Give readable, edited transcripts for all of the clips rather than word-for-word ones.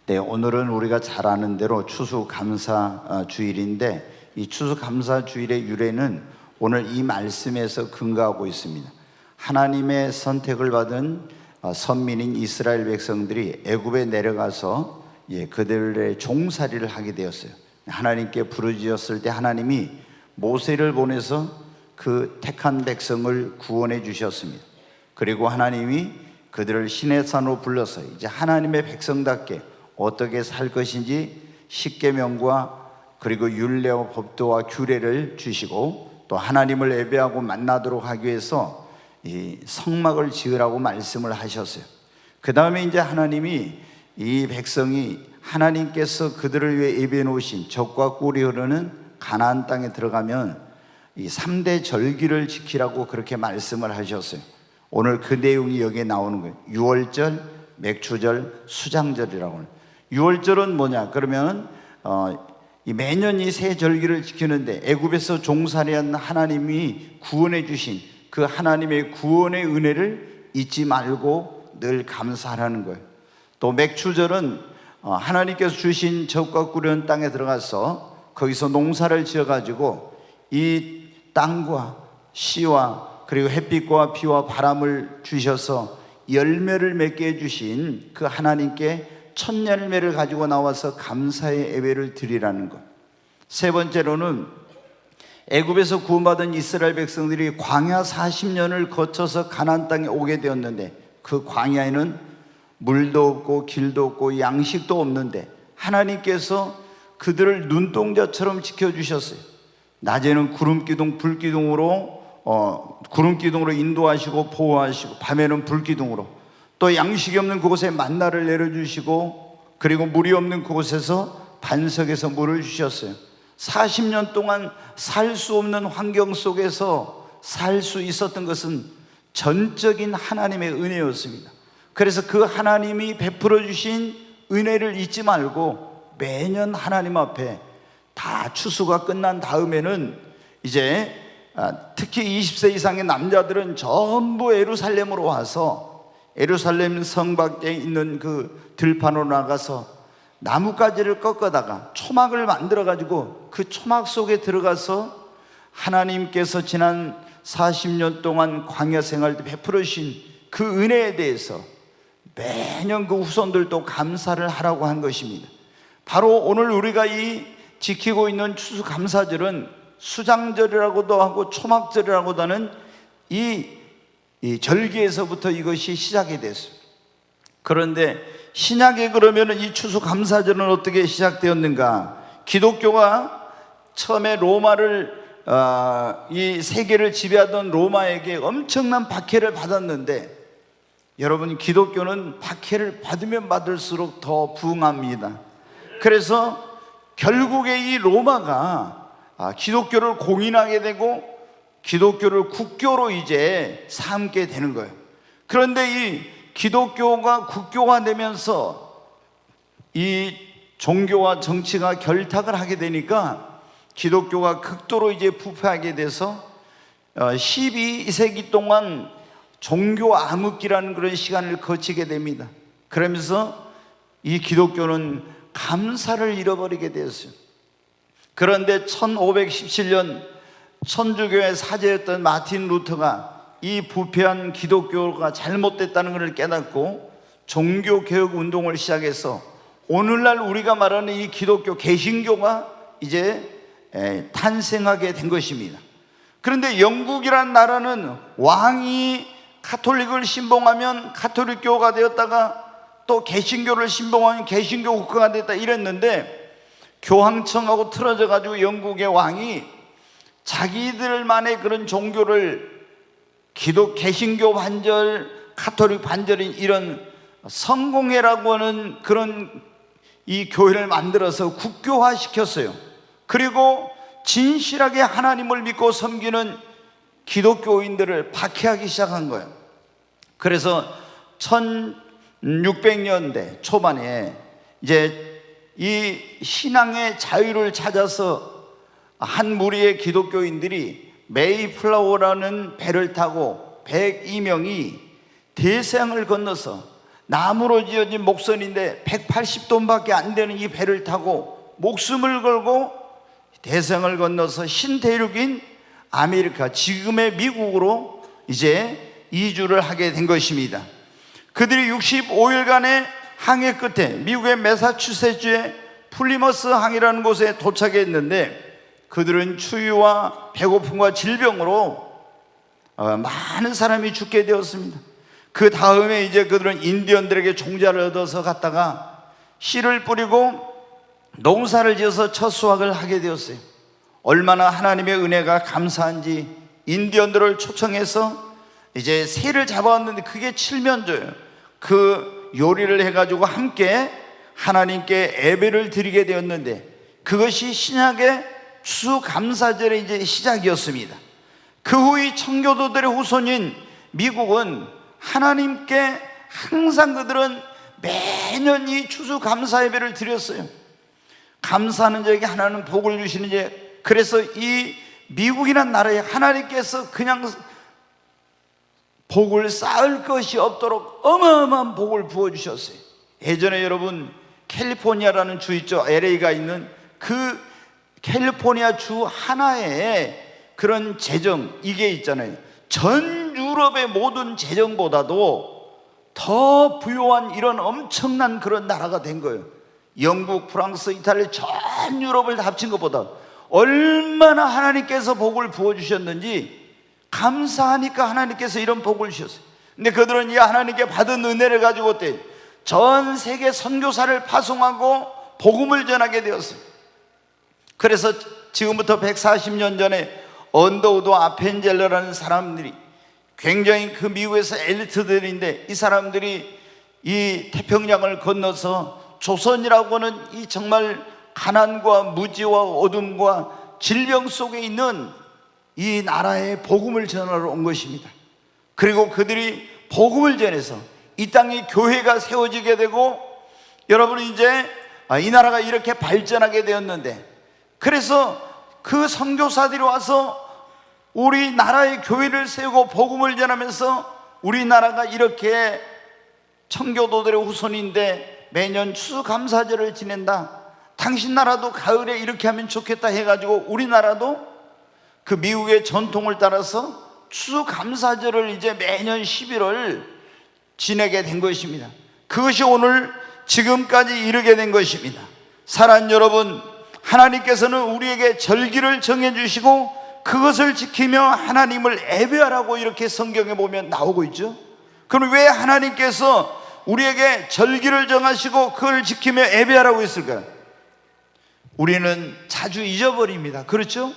네, 오늘은 우리가 잘 아는 대로 추수감사주일인데 이 추수감사주일의 유래는 오늘 이 말씀에서 근거하고 있습니다. 하나님의 선택을 받은 선민인 이스라엘 백성들이 애굽에 내려가서 그들의 종살이를 하게 되었어요. 하나님께 부르짖었을 때 하나님이 모세를 보내서 그 택한 백성을 구원해 주셨습니다. 그리고 하나님이 그들을 시내산으로 불러서 이제 하나님의 백성답게 어떻게 살 것인지 십계명과 그리고 율례와 법도와 규례를 주시고 또 하나님을 예배하고 만나도록 하기 위해서 이 성막을 지으라고 말씀을 하셨어요. 그 다음에 이제 하나님이 이 백성이 하나님께서 그들을 위해 예비해 놓으신 젖과 꿀이 흐르는 가나안 땅에 들어가면 이 3대 절기를 지키라고 그렇게 말씀을 하셨어요. 오늘 그 내용이 여기에 나오는 거예요. 유월절, 맥추절, 수장절이라고. 유월절은 뭐냐? 그러면 매년 이 세 절기를 지키는데 애굽에서 종살이한 하나님이 구원해 주신 그 하나님의 구원의 은혜를 잊지 말고 늘 감사하라는 거예요. 또 맥추절은 하나님께서 주신 젖과 꿀은 땅에 들어가서 거기서 농사를 지어가지고 이 땅과 씨와 그리고 햇빛과 비와 바람을 주셔서 열매를 맺게 해주신 그 하나님께 첫 열매를 가지고 나와서 감사의 예배를 드리라는 것. 세 번째로는 애굽에서 구원받은 이스라엘 백성들이 광야 40년을 거쳐서 가나안 땅에 오게 되었는데 그 광야에는 물도 없고 길도 없고 양식도 없는데 하나님께서 그들을 눈동자처럼 지켜주셨어요. 낮에는 구름기둥 불기둥으로 구름기둥으로 인도하시고 보호하시고 밤에는 불기둥으로 또 양식이 없는 그곳에 만나를 내려주시고 그리고 물이 없는 그곳에서 반석에서 물을 주셨어요. 40년 동안 살 수 없는 환경 속에서 살 수 있었던 것은 전적인 하나님의 은혜였습니다. 그래서 그 하나님이 베풀어 주신 은혜를 잊지 말고 매년 하나님 앞에 다 추수가 끝난 다음에는 이제 특히 20세 이상의 남자들은 전부 예루살렘으로 와서 예루살렘 성 밖에 있는 그 들판으로 나가서 나뭇가지를 꺾어다가 초막을 만들어 가지고 그 초막 속에 들어가서 하나님께서 지난 40년 동안 광야 생활 때 베풀어 주신 그 은혜에 대해서 매년 그 후손들도 감사를 하라고 한 것입니다. 바로 오늘 우리가 이 지키고 있는 추수감사절은 수장절이라고도 하고 초막절이라고도 하는 이 절기에서부터 이것이 시작이 됐어요. 그런데 신약에 그러면 이 추수감사절은 어떻게 시작되었는가? 기독교가 처음에 로마를 이 세계를 지배하던 로마에게 엄청난 박해를 받았는데 여러분, 기독교는 박해를 받으면 받을수록 더 부흥합니다. 그래서 결국에 이 로마가 기독교를 공인하게 되고 기독교를 국교로 이제 삼게 되는 거예요. 그런데 이 기독교가 국교화되면서 이 종교와 정치가 결탁을 하게 되니까 기독교가 극도로 이제 부패하게 돼서 12세기 동안 종교 암흑기라는 그런 시간을 거치게 됩니다. 그러면서 이 기독교는 감사를 잃어버리게 되었어요. 그런데 1517년 천주교의 사제였던 마틴 루터가 이 부패한 기독교가 잘못됐다는 것을 깨닫고 종교개혁 운동을 시작해서 오늘날 우리가 말하는 이 기독교 개신교가 이제 탄생하게 된 것입니다. 그런데 영국이라는 나라는 왕이 가톨릭을 신봉하면 가톨릭교가 되었다가 또 개신교를 신봉하면 개신교 국가가 됐다 이랬는데 교황청하고 틀어져 가지고 영국의 왕이 자기들만의 그런 종교를 개신교 반절, 가톨릭 반절인 이런 성공회라고 하는 그런 이 교회를 만들어서 국교화 시켰어요. 그리고 진실하게 하나님을 믿고 섬기는 기독교인들을 박해하기 시작한 거예요. 그래서 1600년대 초반에 이제 이 신앙의 자유를 찾아서 한 무리의 기독교인들이 메이플라워라는 배를 타고 102명이 대서양을 건너서 나무로 지어진 목선인데 180톤밖에 안 되는 이 배를 타고 목숨을 걸고 대서양을 건너서 신대륙인 아메리카, 지금의 미국으로 이제 이주를 하게 된 것입니다. 그들이 65일간의 항해 끝에 미국의 매사추세츠의 플리머스 항이라는 곳에 도착했는데, 그들은 추위와 배고픔과 질병으로 많은 사람이 죽게 되었습니다. 그 다음에 이제 그들은 인디언들에게 종자를 얻어서 갔다가 씨를 뿌리고 농사를 지어서 첫 수확을 하게 되었어요. 얼마나 하나님의 은혜가 감사한지 인디언들을 초청해서 이제 새를 잡아왔는데 그게 칠면조예요. 그 요리를 해가지고 함께 하나님께 예배를 드리게 되었는데, 그것이 신약의 추수감사절의 이제 시작이었습니다. 그 후 이 청교도들의 후손인 미국은 하나님께 항상 그들은 매년 이 추수감사 예배를 드렸어요. 감사하는 자에게 하나님 복을 주시는 자. 그래서 이 미국이라는 나라에 하나님께서 그냥 복을 쌓을 것이 없도록 어마어마한 복을 부어주셨어요. 예전에 여러분 캘리포니아라는 주 있죠, LA가 있는 그 캘리포니아 주 하나에 그런 재정, 이게 있잖아요. 전 유럽의 모든 재정보다도 더 부유한 이런 엄청난 그런 나라가 된 거예요. 영국, 프랑스, 이탈리 전 유럽을 다 합친 것보다 얼마나 하나님께서 복을 부어주셨는지 감사하니까 하나님께서 이런 복을 주셨어요. 근데 그들은 이 하나님께 받은 은혜를 가지고 어때? 전 세계 선교사를 파송하고 복음을 전하게 되었어요. 그래서 지금부터 140년 전에 언더우드 아펜젤러라는 사람들이 굉장히 그 미국에서 엘리트들인데, 이 사람들이 이 태평양을 건너서 조선이라고는 이 정말 가난과 무지와 어둠과 질병 속에 있는 이 나라에 복음을 전하러 온 것입니다. 그리고 그들이 복음을 전해서 이 땅에 교회가 세워지게 되고, 여러분 이제 이 나라가 이렇게 발전하게 되었는데, 그래서 그 선교사들이 와서 우리나라의 교회를 세우고 복음을 전하면서 우리나라가 이렇게 청교도들의 후손인데 매년 추수감사절을 지낸다, 당신 나라도 가을에 이렇게 하면 좋겠다 해가지고 우리나라도 그 미국의 전통을 따라서 추수감사절을 이제 매년 11월 지내게 된 것입니다. 그것이 오늘 지금까지 이르게 된 것입니다. 사랑하는 여러분, 하나님께서는 우리에게 절기를 정해주시고 그것을 지키며 하나님을 예배하라고 이렇게 성경에 보면 나오고 있죠. 그럼 왜 하나님께서 우리에게 절기를 정하시고 그걸 지키며 예배하라고 했을까요? 우리는 자주 잊어버립니다. 그렇죠?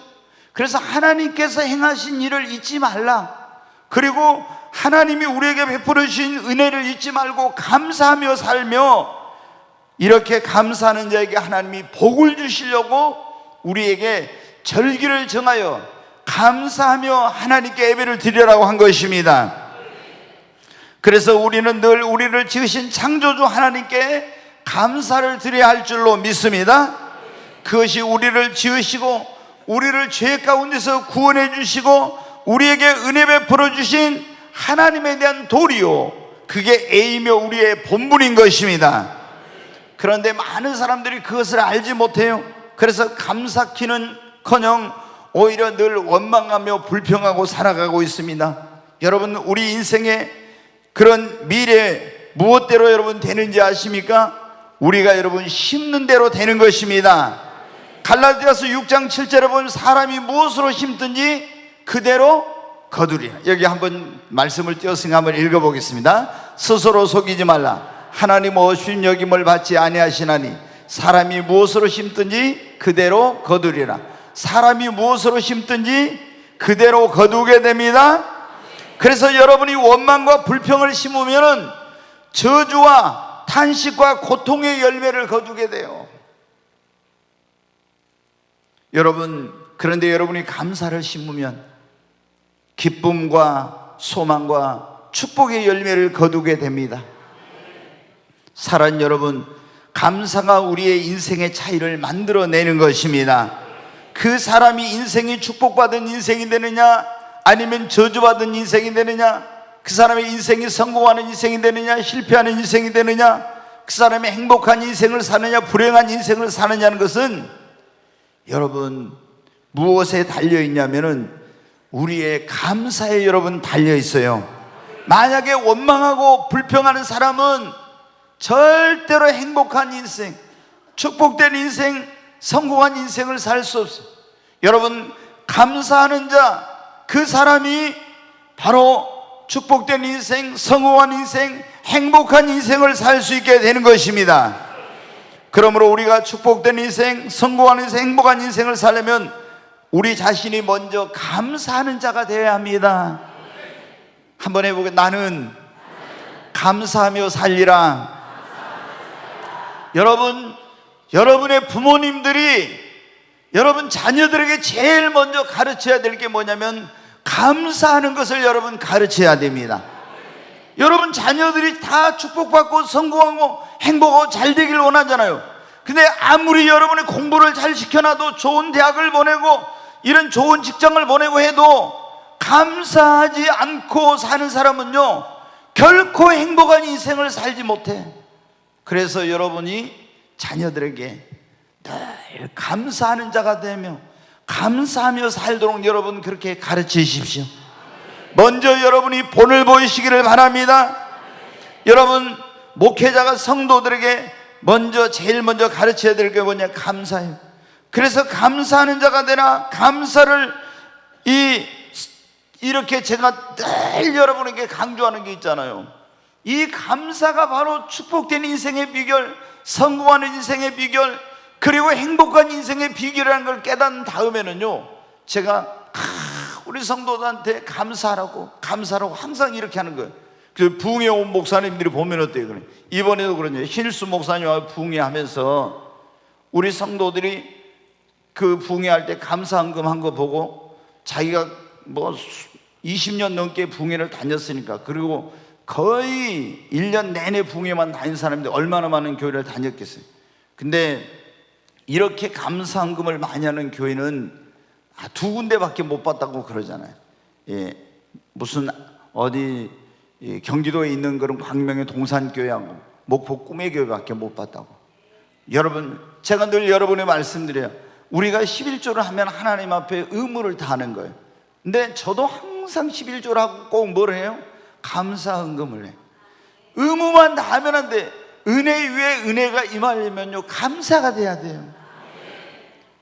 그래서 하나님께서 행하신 일을 잊지 말라, 그리고 하나님이 우리에게 베풀어 주신 은혜를 잊지 말고 감사하며 살며, 이렇게 감사하는 자에게 하나님이 복을 주시려고 우리에게 절기를 정하여 감사하며 하나님께 예배를 드리라고 한 것입니다. 그래서 우리는 늘 우리를 지으신 창조주 하나님께 감사를 드려야 할 줄로 믿습니다. 그것이 우리를 지으시고 우리를 죄 가운데서 구원해 주시고 우리에게 은혜 베풀어 주신 하나님에 대한 도리요, 그게 A이며 우리의 본분인 것입니다. 그런데 많은 사람들이 그것을 알지 못해요. 그래서 감사키는커녕 오히려 늘 원망하며 불평하고 살아가고 있습니다. 여러분, 우리 인생의 그런 미래 무엇대로 여러분 되는지 아십니까? 우리가 여러분 심는 대로 되는 것입니다. 갈라디아서 6장 7절에 보면 사람이 무엇으로 심든지 그대로 거두리라. 여기 한번 말씀을 띄어서 한번 읽어보겠습니다. 스스로 속이지 말라. 하나님 없인 여김을 받지 아니하시나니 사람이 무엇으로 심든지 그대로 거두리라. 사람이 무엇으로 심든지 그대로 거두게 됩니다. 그래서 여러분이 원망과 불평을 심으면 저주와 탄식과 고통의 열매를 거두게 돼요. 여러분, 그런데 여러분이 감사를 심으면 기쁨과 소망과 축복의 열매를 거두게 됩니다. 사랑하는 여러분, 감사가 우리의 인생의 차이를 만들어내는 것입니다. 그 사람이 인생이 축복받은 인생이 되느냐 아니면 저주받은 인생이 되느냐, 그 사람의 인생이 성공하는 인생이 되느냐, 실패하는 인생이 되느냐, 그 사람이 행복한 인생을 사느냐, 불행한 인생을 사느냐는 것은 여러분 무엇에 달려있냐면은 우리의 감사에 여러분 달려있어요. 만약에 원망하고 불평하는 사람은 절대로 행복한 인생, 축복된 인생, 성공한 인생을 살 수 없어요. 여러분 감사하는 자, 그 사람이 바로 축복된 인생, 성공한 인생, 행복한 인생을 살 수 있게 되는 것입니다. 그러므로 우리가 축복된 인생, 성공한 인생, 행복한 인생을 살려면 우리 자신이 먼저 감사하는 자가 되어야 합니다. 한번 해보게. 나는 감사하며 살리라. 여러분, 여러분의 부모님들이 여러분 자녀들에게 제일 먼저 가르쳐야 될 게 뭐냐면 감사하는 것을 여러분 가르쳐야 됩니다. 여러분 자녀들이 다 축복받고 성공하고 행복하고 잘 되길 원하잖아요. 근데 아무리 여러분이 공부를 잘 시켜놔도, 좋은 대학을 보내고 이런 좋은 직장을 보내고 해도 감사하지 않고 사는 사람은요 결코 행복한 인생을 살지 못해. 그래서 여러분이 자녀들에게 늘 감사하는 자가 되며 감사하며 살도록 여러분 그렇게 가르치십시오. 먼저 여러분이 본을 보이시기를 바랍니다. 여러분 목회자가 성도들에게 제일 먼저 가르쳐야 될 게 뭐냐? 감사해요. 그래서 감사하는 자가 되나, 감사를 이렇게 제가 늘 여러분에게 강조하는 게 있잖아요. 이 감사가 바로 축복된 인생의 비결, 성공하는 인생의 비결, 그리고 행복한 인생의 비결이라는 걸 깨닫는 다음에는요, 제가 우리 성도들한테 감사하라고 항상 이렇게 하는 거예요. 그 부흥회 온 목사님들이 보면 어때요? 그래. 이번에도 그러냐, 신일수 목사님하고 부흥회 하면서 우리 성도들이 그 부흥회 할 때 감사헌금 한 거 보고, 자기가 뭐 20년 넘게 부흥회를 다녔으니까, 그리고 거의 1년 내내 부흥회만 다닌 사람인데 얼마나 많은 교회를 다녔겠어요. 근데 이렇게 감사헌금을 많이 하는 교회는 두 군데밖에 못 봤다고 그러잖아요. 예, 무슨 어디 경기도에 있는 그런 광명의 동산교회하고 목포 꿈의교회밖에 못 봤다고. 여러분, 제가 늘 여러분에 말씀드려요. 우리가 11조를 하면 하나님 앞에 의무를 다하는 거예요. 근데 저도 항상 11조를 하고 꼭 뭘 해요? 감사헌금을 해요. 의무만 다 하면 안 돼. 은혜 위에 은혜가 임하려면요 감사가 돼야 돼요.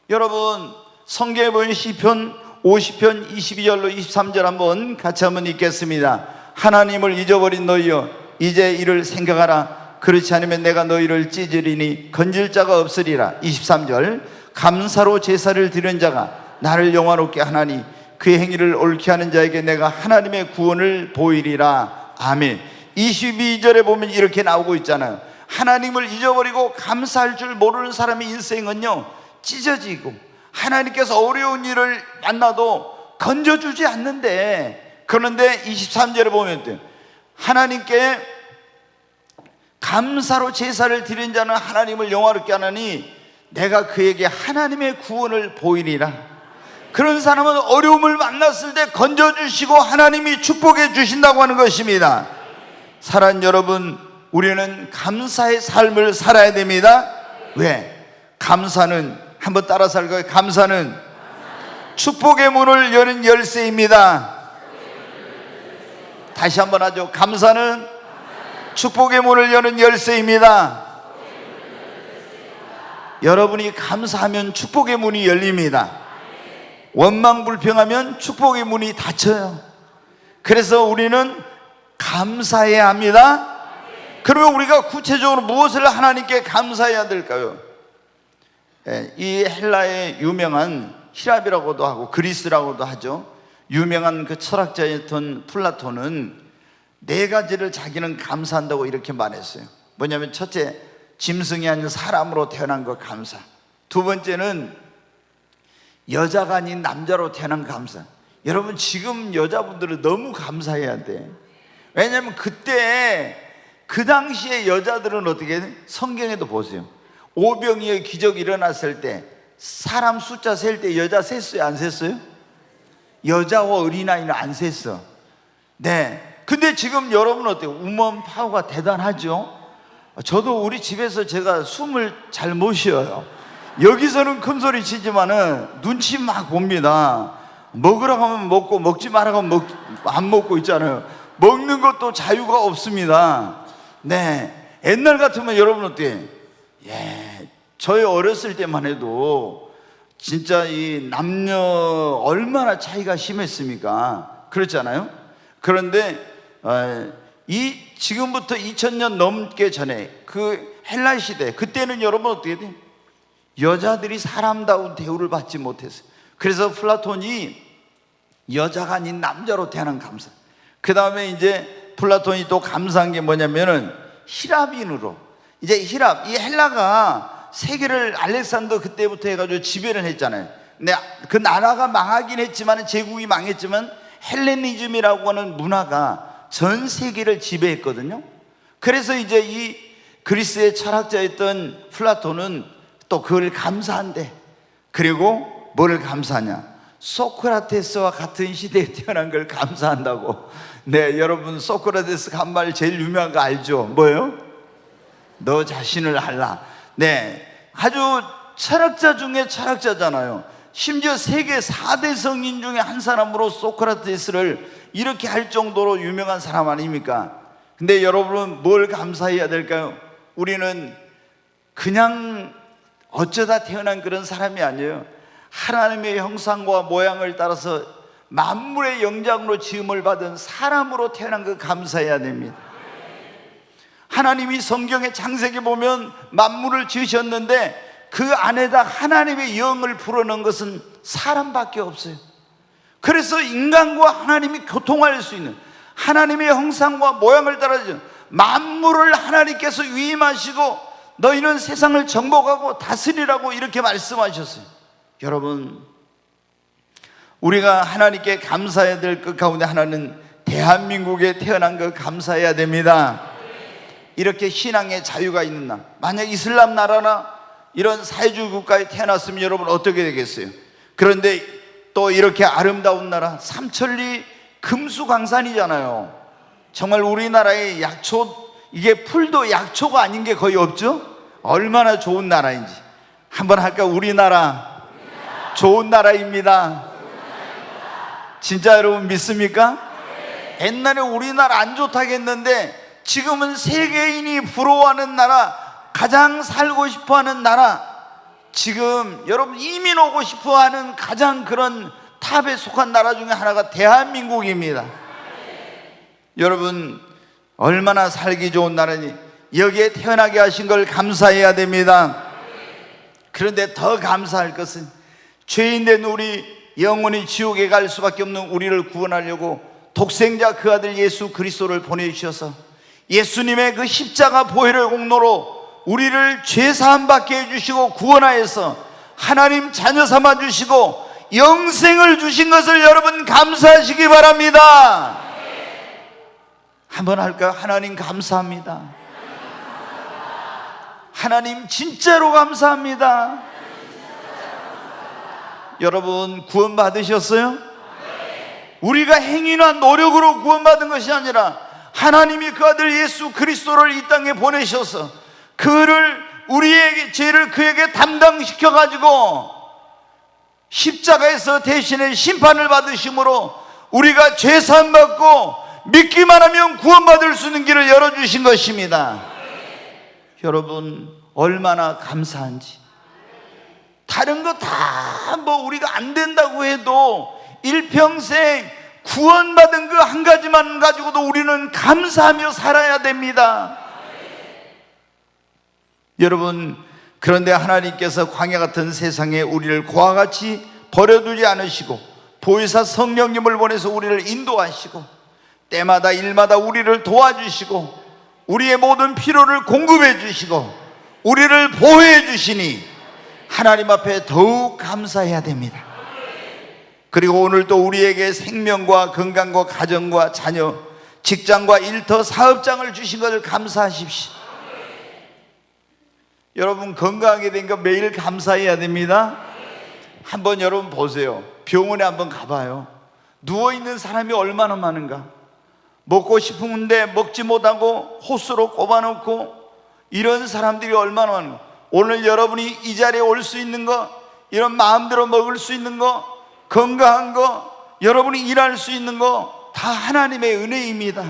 여러분 성경에 보면 시편 50편 22절로 23절 한번 같이 한번 읽겠습니다. 하나님을 잊어버린 너희여, 이제 이를 생각하라. 그렇지 않으면 내가 너희를 찢으리니 건질 자가 없으리라. 23절, 감사로 제사를 드리는 자가 나를 영화롭게 하나니 그의 행위를 옳게 하는 자에게 내가 하나님의 구원을 보이리라. 아멘. 22절에 보면 이렇게 나오고 있잖아요. 하나님을 잊어버리고 감사할 줄 모르는 사람의 인생은요 찢어지고, 하나님께서 어려운 일을 만나도 건져주지 않는데, 그런데 23절에 보면 하나님께 감사로 제사를 드린 자는 하나님을 영화롭게 하나니 내가 그에게 하나님의 구원을 보이리라. 그런 사람은 어려움을 만났을 때 건져주시고 하나님이 축복해 주신다고 하는 것입니다. 사랑하는 여러분, 우리는 감사의 삶을 살아야 됩니다. 왜? 감사는, 한번 따라 살까요? 감사는 축복의 문을 여는 열쇠입니다. 다시 한번 하죠. 감사는 축복의 문을 여는 열쇠입니다. 여러분이 감사하면 축복의 문이 열립니다. 원망 불평하면 축복의 문이 닫혀요. 그래서 우리는 감사해야 합니다. 그러면 우리가 구체적으로 무엇을 하나님께 감사해야 될까요? 이 헬라의 유명한, 히랍이라고도 하고 그리스라고도 하죠, 유명한 그 철학자였던 플라톤은 네 가지를 자기는 감사한다고 이렇게 말했어요. 뭐냐면 첫째, 짐승이 아닌 사람으로 태어난 거 감사. 두 번째는 여자가 아닌 남자로 태어난 감사. 여러분 지금 여자분들은 너무 감사해야 돼. 왜냐하면 그때 그 당시에 여자들은 어떻게 돼? 성경에도 보세요. 오병이의 기적이 일어났을 때 사람 숫자 셀 때 여자 셌어요? 안 셌어요? 여자와 어린아이는 안 셌어. 네, 근데 지금 여러분 어때요? 우먼 파워가 대단하죠? 저도 우리 집에서 제가 숨을 잘 못 쉬어요. 여기서는 큰 소리 치지만은 눈치 막 봅니다. 먹으라고 하면 먹고, 먹지 말라고 하면 안 먹고 있잖아요. 먹는 것도 자유가 없습니다. 네. 옛날 같으면 여러분 어때요? 예. 저희 어렸을 때만 해도 진짜 이 남녀 얼마나 차이가 심했습니까? 그렇잖아요? 그런데 지금부터 2000년 넘게 전에 그 헬라 시대, 그때는 여러분 어떻게 돼요? 여자들이 사람다운 대우를 받지 못했어요. 그래서 플라톤이 여자가 아닌 남자로 태어난 감사. 그 다음에 이제 플라톤이 또 감사한 게 뭐냐면은 히랍인으로, 이제 히랍, 이 헬라가 세계를 알렉산더 그때부터 해가지고 지배를 했잖아요. 근데 그 나라가 망하긴 했지만, 제국이 망했지만 헬레니즘이라고 하는 문화가 전 세계를 지배했거든요. 그래서 이제 이 그리스의 철학자였던 플라톤은 또 그걸 감사한대. 그리고 뭐를 감사하냐? 소크라테스와 같은 시대에 태어난 걸 감사한다고. 네, 여러분 소크라테스가 한 말 제일 유명한 거 알죠? 뭐예요? 너 자신을 알라. 네, 아주 철학자 중에 철학자잖아요. 심지어 세계 4대 성인 중에 한 사람으로 소크라테스를 이렇게 할 정도로 유명한 사람 아닙니까? 근데 여러분은 뭘 감사해야 될까요? 우리는 그냥 어쩌다 태어난 그런 사람이 아니에요. 하나님의 형상과 모양을 따라서 만물의 영장으로 지음을 받은 사람으로 태어난 거 감사해야 됩니다. 하나님이 성경의 창세기 보면 만물을 지으셨는데 그 안에다 하나님의 영을 불어넣은 것은 사람밖에 없어요. 그래서 인간과 하나님이 교통할 수 있는, 하나님의 형상과 모양을 따라서 만물을 하나님께서 위임하시고 너희는 세상을 정복하고 다스리라고 이렇게 말씀하셨어요. 여러분, 우리가 하나님께 감사해야 될 것 가운데 하나는 대한민국에 태어난 것 감사해야 됩니다. 이렇게 신앙의 자유가 있는 나라, 만약 이슬람 나라나 이런 사회주의 국가에 태어났으면 여러분 어떻게 되겠어요? 그런데 또 이렇게 아름다운 나라, 삼천리 금수강산이잖아요. 정말 우리나라의 약초, 이게 풀도 약초가 아닌 게 거의 없죠? 얼마나 좋은 나라인지 한번 할까? 우리나라 좋은 나라입니다. 진짜 여러분 믿습니까? 옛날에 우리나라 안 좋다겠는데 지금은 세계인이 부러워하는 나라, 가장 살고 싶어하는 나라, 지금 여러분 이민 오고 싶어하는 가장 그런 탑에 속한 나라 중에 하나가 대한민국입니다. 여러분 얼마나 살기 좋은 나라니, 여기에 태어나게 하신 걸 감사해야 됩니다. 그런데 더 감사할 것은 죄인된 우리, 영원히 지옥에 갈 수밖에 없는 우리를 구원하려고 독생자 그 아들 예수 그리스도를 보내주셔서 예수님의 그 십자가 보혈의 공로로 우리를 죄사함 받게 해주시고 구원하여서 하나님 자녀 삼아 주시고 영생을 주신 것을 여러분 감사하시기 바랍니다. 한번 할까요? 하나님 감사합니다. 하나님 진짜로 감사합니다. 여러분 구원 받으셨어요? 우리가 행위나 노력으로 구원받은 것이 아니라 하나님이 그 아들 예수 그리스도를 이 땅에 보내셔서 그를, 우리의 죄를 그에게 담당시켜 가지고 십자가에서 대신에 심판을 받으심으로 우리가 죄사함 받고 믿기만 하면 구원받을 수 있는 길을 열어주신 것입니다. 여러분 얼마나 감사한지. 다른 거 다 뭐 우리가 안 된다고 해도 일평생 구원받은 그 한 가지만 가지고도 우리는 감사하며 살아야 됩니다. 여러분, 그런데 하나님께서 광야 같은 세상에 우리를 고와 같이 버려두지 않으시고 보혜사 성령님을 보내서 우리를 인도하시고 때마다 일마다 우리를 도와주시고 우리의 모든 필요를 공급해 주시고 우리를 보호해 주시니 하나님 앞에 더욱 감사해야 됩니다. 그리고 오늘도 우리에게 생명과 건강과 가정과 자녀, 직장과 일터, 사업장을 주신 것을 감사하십시오. 여러분 건강하게 된 거 매일 감사해야 됩니다. 한번 여러분 보세요. 병원에 한번 가봐요. 누워있는 사람이 얼마나 많은가. 먹고 싶은데 먹지 못하고 호수로 꼽아놓고 이런 사람들이 얼마나 많은, 오늘 여러분이 이 자리에 올 수 있는 거, 이런 마음대로 먹을 수 있는 거, 건강한 거, 여러분이 일할 수 있는 거 다 하나님의 은혜입니다.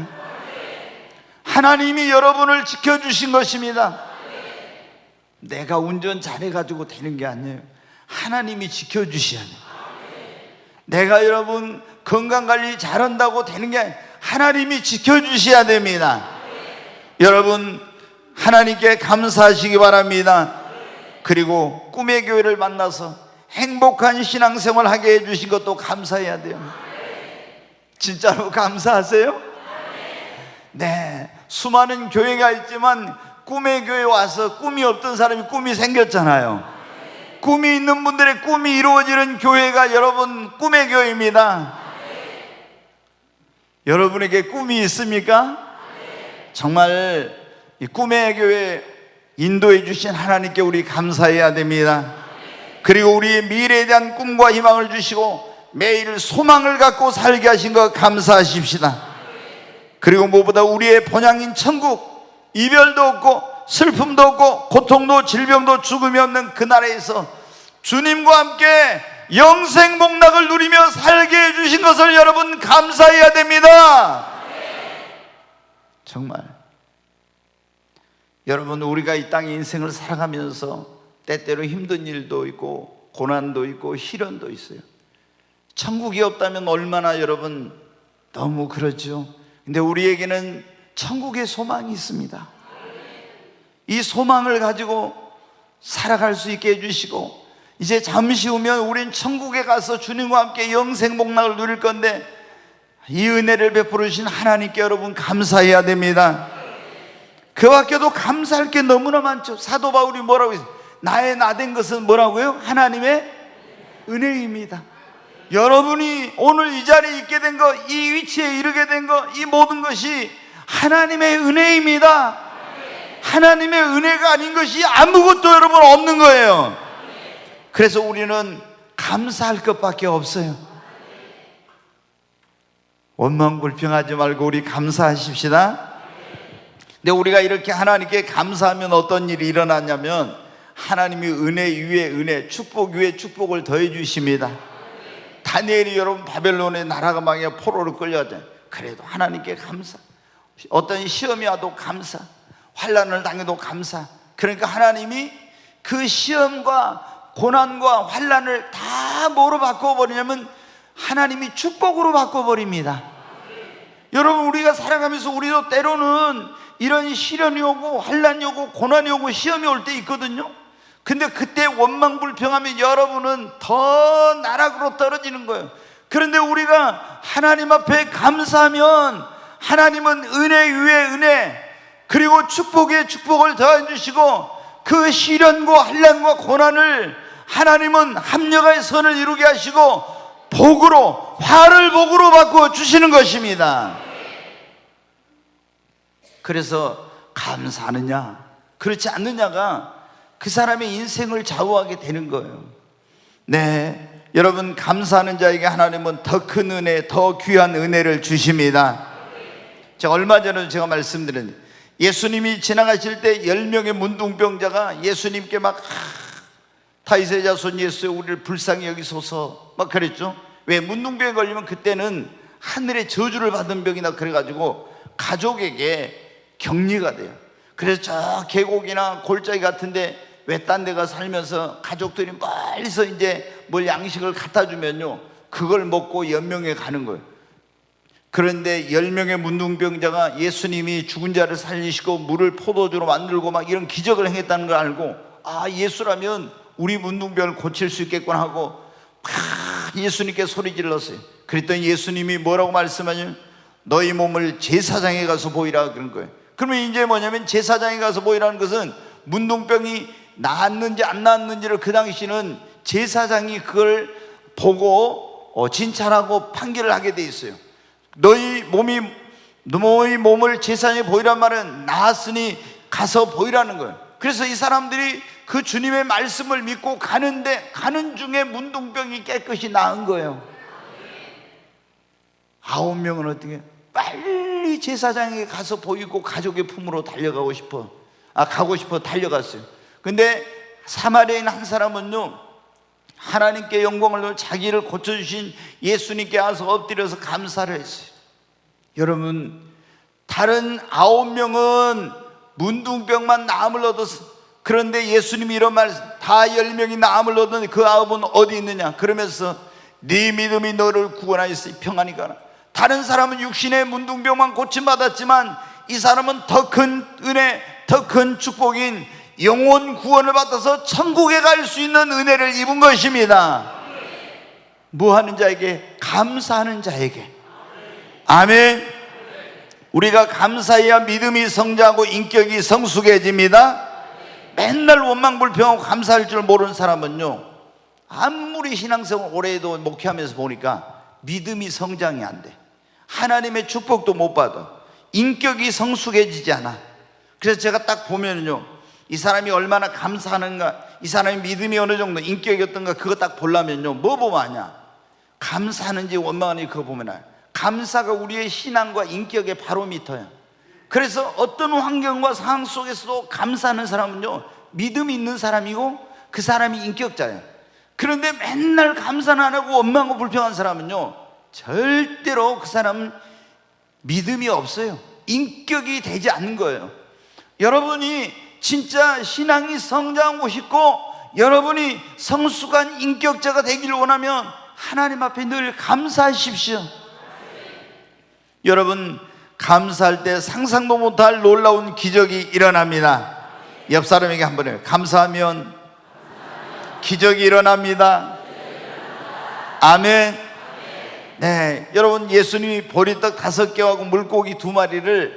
하나님이 여러분을 지켜주신 것입니다. 내가 운전 잘해가지고 되는 게 아니에요. 하나님이 지켜주셔야 돼요. 내가 여러분 건강관리 잘한다고 되는 게 아니에요. 하나님이 지켜주셔야 됩니다. 여러분 하나님께 감사하시기 바랍니다. 그리고 꿈의 교회를 만나서 행복한 신앙생활 하게 해주신 것도 감사해야 돼요. 진짜로 감사하세요? 네, 수많은 교회가 있지만 꿈의 교회 와서 꿈이 없던 사람이 꿈이 생겼잖아요. 꿈이 있는 분들의 꿈이 이루어지는 교회가 여러분 꿈의 교회입니다. 여러분에게 꿈이 있습니까? 정말 이 꿈의 교회 인도해 주신 하나님께 우리 감사해야 됩니다. 그리고 우리의 미래에 대한 꿈과 희망을 주시고 매일 소망을 갖고 살게 하신 것 감사하십시다. 그리고 무엇보다 우리의 본향인 천국, 이별도 없고 슬픔도 없고 고통도 질병도 죽음이 없는 그 나라에서 주님과 함께 영생 복락을 누리며 살게 해주신 것을 여러분 감사해야 됩니다. 정말 여러분, 우리가 이 땅의 인생을 살아가면서 때때로 힘든 일도 있고 고난도 있고 시련도 있어요. 천국이 없다면 얼마나 여러분 너무 그렇죠. 근데 우리에게는 천국의 소망이 있습니다. 이 소망을 가지고 살아갈 수 있게 해주시고, 이제 잠시 후면 우린 천국에 가서 주님과 함께 영생 복락을 누릴 건데, 이 은혜를 베풀어 주신 하나님께 여러분 감사해야 됩니다. 그 밖에도 감사할 게 너무나 많죠. 사도 바울이 뭐라고 했어요? 나의 나된 것은 뭐라고요? 하나님의 은혜입니다. 여러분이 오늘 이 자리에 있게 된 것, 이 위치에 이르게 된 것, 이 모든 것이 하나님의 은혜입니다. 하나님의 은혜가 아닌 것이 아무것도 여러분 없는 거예요. 그래서 우리는 감사할 것밖에 없어요. 원망불평하지 말고 우리 감사하십시다. 근데 우리가 이렇게 하나님께 감사하면 어떤 일이 일어나냐면, 하나님이 은혜 위에 은혜, 축복 위에 축복을 더해 주십니다. 다니엘이 여러분 바벨론의 나라가 망해 포로로 끌려가잖아요. 그래도 하나님께 감사. 어떤 시험이 와도 감사, 환난을 당해도 감사. 그러니까 하나님이 그 시험과 고난과 환난을 다 뭐로 바꿔버리냐면 하나님이 축복으로 바꿔버립니다. 여러분, 우리가 살아가면서 우리도 때로는 이런 시련이 오고 환난이 오고 고난이 오고 시험이 올 때 있거든요. 근데 그때 원망불평하면 여러분은 더 나락으로 떨어지는 거예요. 그런데 우리가 하나님 앞에 감사하면 하나님은 은혜 위에 은혜, 그리고 축복에 축복을 더해 주시고, 그 시련과 환난과 고난을 하나님은 합력의 선을 이루게 하시고 복으로, 화를 복으로 바꾸어 주시는 것입니다. 그래서 감사하느냐 그렇지 않느냐가 그 사람의 인생을 좌우하게 되는 거예요. 네, 여러분, 감사하는 자에게 하나님은 더 큰 은혜, 더 귀한 은혜를 주십니다. 제가 얼마 전에 제가 말씀드린, 예수님이 지나가실 때 10명의 문둥병자가 예수님께 막 다윗의 자손 예수여 우리를 불쌍히 여기소서 막 그랬죠. 왜? 문둥병에 걸리면 그때는 하늘의 저주를 받은 병이다 그래가지고 가족에게 격리가 돼요. 그래서 저 계곡이나 골짜기 같은데 외딴 데가 살면서 가족들이 멀리서 이제 뭘 양식을 갖다 주면요, 그걸 먹고 연명해 가는 거예요. 그런데 10명의 문둥병자가 예수님이 죽은 자를 살리시고 물을 포도주로 만들고 막 이런 기적을 행했다는 걸 알고, 아, 예수라면 우리 문둥병을 고칠 수 있겠구나 하고 막 예수님께 소리 질렀어요. 그랬더니 예수님이 뭐라고 말씀하냐면 너희 몸을 제사장에 가서 보이라 그런 거예요. 그러면 이제 뭐냐면 제사장에 가서 보이라는 것은 문둥병이 나았는지 안 나았는지를 그 당시는 제사장이 그걸 보고 진찰하고 판결을 하게 돼 있어요. 너희 몸을 제사장에 보이란 말은 나았으니 가서 보이라는 거예요. 그래서 이 사람들이 그 주님의 말씀을 믿고 가는데 가는 중에 문둥병이 깨끗이 나은 거예요. 9명은 어떻게 빨리 빨리 제사장에게 가서 보이고 가족의 품으로 가고 싶어 달려갔어요. 근데 사마리아인 한 사람은요, 하나님께 영광을 돌려 자기를 고쳐주신 예수님께 와서 엎드려서 감사를 했어요. 여러분, 다른 9명은 문둥병만 나음을 얻었어. 그런데 예수님이 이런 말, 다 10명이 나음을 얻었는데 그 9은 어디 있느냐? 그러면서 네 믿음이 너를 구원하였으니 평안히 가라. 다른 사람은 육신의 문둥병만 고침받았지만 이 사람은 더 큰 은혜, 더 큰 축복인 영혼 구원을 받아서 천국에 갈 수 있는 은혜를 입은 것입니다. 뭐 하는 자에게? 감사하는 자에게. 아멘. 우리가 감사해야 믿음이 성장하고 인격이 성숙해집니다. 맨날 원망불평하고 감사할 줄 모르는 사람은요, 아무리 신앙생활 오래 해도 목회하면서 보니까 믿음이 성장이 안 돼. 하나님의 축복도 못 받아. 인격이 성숙해지지 않아. 그래서 제가 딱 보면요, 이 사람이 얼마나 감사하는가, 이 사람의 믿음이 어느 정도, 인격이 어떤가, 그거 딱 보려면요, 뭐 보면 아냐? 감사하는지 원망하는지 그거 보면 알아요. 감사가 우리의 신앙과 인격의 바로미터야. 그래서 어떤 환경과 상황 속에서도 감사하는 사람은요, 믿음이 있는 사람이고 그 사람이 인격자예요. 그런데 맨날 감사는 안 하고 원망하고 불평한 사람은요, 절대로 그 사람은 믿음이 없어요. 인격이 되지 않는 거예요. 여러분이 진짜 신앙이 성장하고 싶고 여러분이 성숙한 인격자가 되기를 원하면 하나님 앞에 늘 감사하십시오. 여러분, 감사할 때 상상도 못할 놀라운 기적이 일어납니다. 옆 사람에게 한번 해요. 감사하면 기적이 일어납니다. 아멘. 네, 여러분, 예수님이 보리떡 5개하고 물고기 2마리를